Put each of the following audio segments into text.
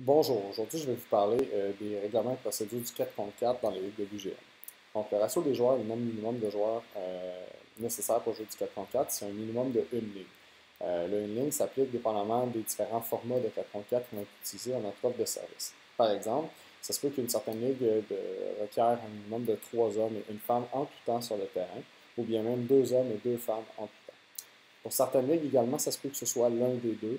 Bonjour, aujourd'hui je vais vous parler des règlements et procédures du 4 contre 4 dans les ligues de l'UGM. Donc le ratio des joueurs, le nombre minimum de joueurs nécessaires pour jouer du 4 contre 4, c'est un minimum de une ligne. Le une ligne s'applique dépendamment des différents formats de 4 contre 4 qui vont être utilisés dans notre offre de service. Par exemple, ça se peut qu'une certaine ligue requiert un minimum de 3 hommes et une femme en tout temps sur le terrain, ou bien même 2 hommes et 2 femmes en tout temps. Pour certaines ligues également, ça se peut que ce soit l'un des deux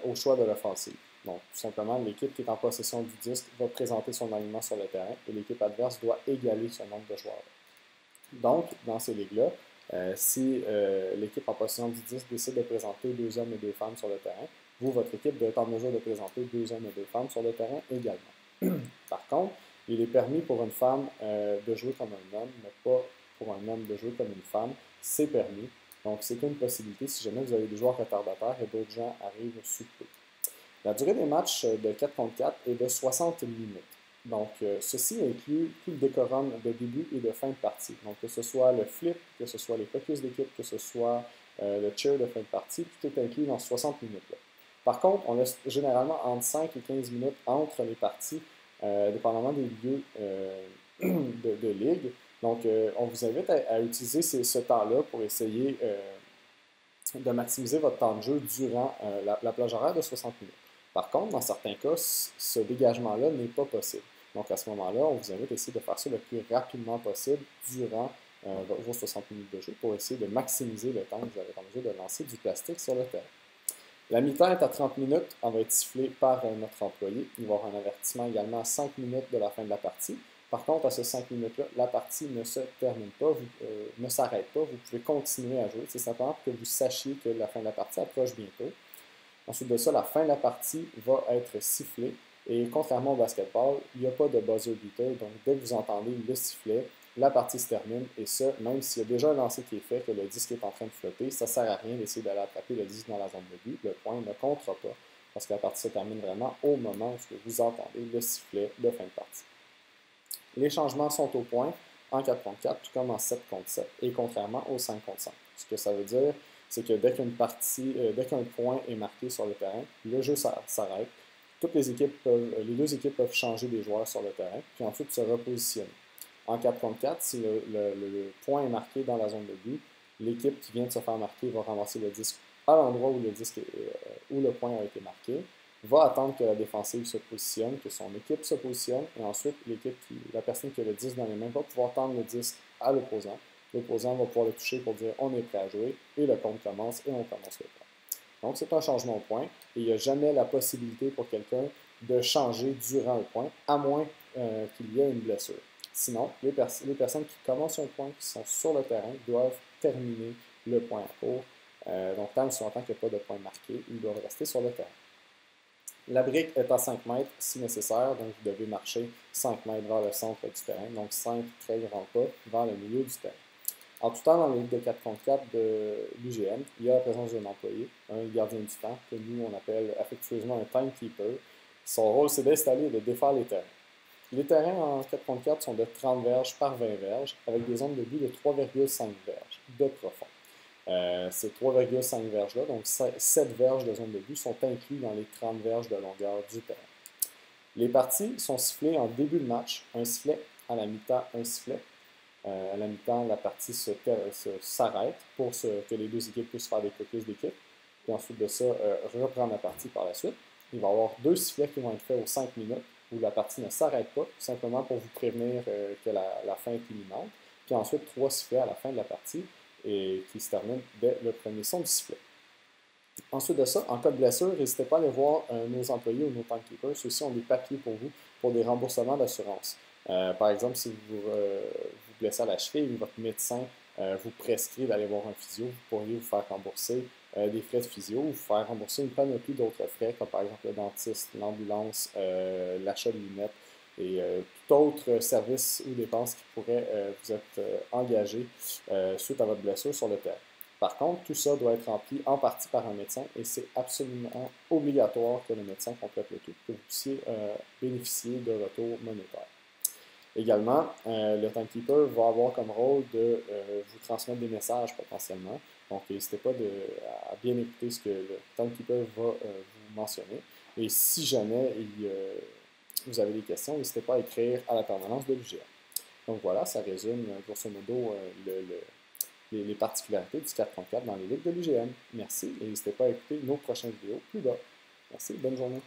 au choix de l'offensive. Donc, tout simplement, l'équipe qui est en possession du disque va présenter son alignement sur le terrain et l'équipe adverse doit égaler ce nombre de joueurs. Donc, dans ces ligues-là, si l'équipe en possession du disque décide de présenter 2 hommes et 2 femmes sur le terrain, vous, votre équipe, doit être en mesure de présenter 2 hommes et 2 femmes sur le terrain également. Par contre, il est permis pour une femme de jouer comme un homme, mais pas pour un homme de jouer comme une femme. C'est permis. Donc, c'est une possibilité si jamais vous avez des joueurs retardataires et d'autres gens arrivent sous peu. La durée des matchs de 4 contre 4 est de 60 minutes. Donc, ceci inclut tout le décorum de début et de fin de partie. Donc, que ce soit le flip, que ce soit les focus d'équipe, que ce soit le cheer de fin de partie, tout est inclus dans 60 minutes-là. Par contre, on laisse généralement entre 5 et 15 minutes entre les parties, dépendamment des lieux de ligue. Donc, on vous invite à utiliser ce temps-là pour essayer de maximiser votre temps de jeu durant la plage horaire de 60 minutes. Par contre, dans certains cas, ce dégagement-là n'est pas possible. Donc, à ce moment-là, on vous invite à essayer de faire ça le plus rapidement possible durant vos 60 minutes de jeu pour essayer de maximiser le temps que vous avez en mesure de lancer du plastique sur le terrain. La mi-temps est à 30 minutes. Elle va être sifflée par notre employé. Il va y avoir un avertissement également à 5 minutes de la fin de la partie. Par contre, à ces 5 minutes-là, la partie ne se termine pas, ne s'arrête pas. Vous pouvez continuer à jouer. C'est simplement pour que vous sachiez que la fin de la partie approche bientôt. Ensuite de ça, la fin de la partie va être sifflée. Et contrairement au basketball, il n'y a pas de buzzer beater. Donc, dès que vous entendez le sifflet, la partie se termine. Et ça, même s'il y a déjà un lancer qui est fait, que le disque est en train de flotter, ça ne sert à rien d'essayer d'aller attraper le disque dans la zone de but. Le point ne comptera pas parce que la partie se termine vraiment au moment où vous entendez le sifflet de fin de partie. Les changements sont au point en 4 contre 4, tout comme en 7 contre 7, et contrairement au 5 contre 5. Ce que ça veut dire, c'est que dès qu'un point est marqué sur le terrain, le jeu s'arrête. Les deux équipes peuvent changer des joueurs sur le terrain, puis ensuite se repositionner. En 4 contre 4, si le point est marqué dans la zone de but, l'équipe qui vient de se faire marquer va ramasser le disque à l'endroit où le point a été marqué, va attendre que la défensive se positionne, que son équipe se positionne, et ensuite la personne qui a le disque dans les mains va pouvoir tendre le disque à l'opposant. L'opposant va pouvoir le toucher pour dire on est prêt à jouer, et le compte commence, et on commence le point. Donc c'est un changement au point, et il n'y a jamais la possibilité pour quelqu'un de changer durant le point, à moins qu'il y ait une blessure. Sinon, les personnes qui commencent un point, qui sont sur le terrain, doivent terminer le point en cours. Donc tant qu'il n'y a pas de point marqué, ils doivent rester sur le terrain. La brique est à 5 mètres si nécessaire, donc vous devez marcher 5 mètres vers le centre du terrain, donc 5 très grands pas vers le milieu du terrain. En tout temps, dans la ligue de 4 contre 4 de l'UGM, il y a la présence d'un employé, un gardien du temps, que nous on appelle affectueusement un timekeeper. Son rôle, c'est d'installer et de défaire les terrains. Les terrains en 4 contre 4 sont de 30 verges par 20 verges, avec des zones de but de 3,5 verges de profond. Ces 3,5 verges-là, donc 7 verges de zone de but, sont inclus dans les 30 verges de longueur du terrain. Les parties sont sifflées en début de match, un sifflet, à la mi-temps, un sifflet. À la mi-temps, la partie s'arrête pour que les deux équipes puissent faire des focus d'équipe. Puis ensuite de ça, reprendre la partie par la suite. Il va y avoir 2 sifflets qui vont être faits aux 5 minutes, où la partie ne s'arrête pas, simplement pour vous prévenir que la fin est imminente. Puis ensuite, 3 sifflets à la fin de la partie, et qui se termine dès le premier son du sifflet. Ensuite de ça, en cas de blessure, n'hésitez pas à aller voir nos employés ou nos timekeepers. Ceux-ci ont des papiers pour vous pour des remboursements d'assurance. Par exemple, si vous vous blessez à la cheville, votre médecin vous prescrit d'aller voir un physio, vous pourriez vous faire rembourser des frais de physio ou vous faire rembourser une panoplie d'autres frais, comme par exemple le dentiste, l'ambulance, l'achat de lunettes et tout autre service ou dépense qui pourrait vous être engagé suite à votre blessure sur le terrain. Par contre, tout ça doit être rempli en partie par un médecin et c'est absolument obligatoire que le médecin complète le tout pour que vous puissiez bénéficier de retours monétaires. Également, le timekeeper va avoir comme rôle de vous transmettre des messages potentiellement. Donc, n'hésitez pas à bien écouter ce que le timekeeper va vous mentionner. Et si jamais vous avez des questions, n'hésitez pas à écrire à la permanence de l'UGM. Donc voilà, ça résume grosso modo les particularités du 4.4 dans les ligues de l'UGM. Merci et n'hésitez pas à écouter nos prochaines vidéos plus bas. Merci, bonne journée.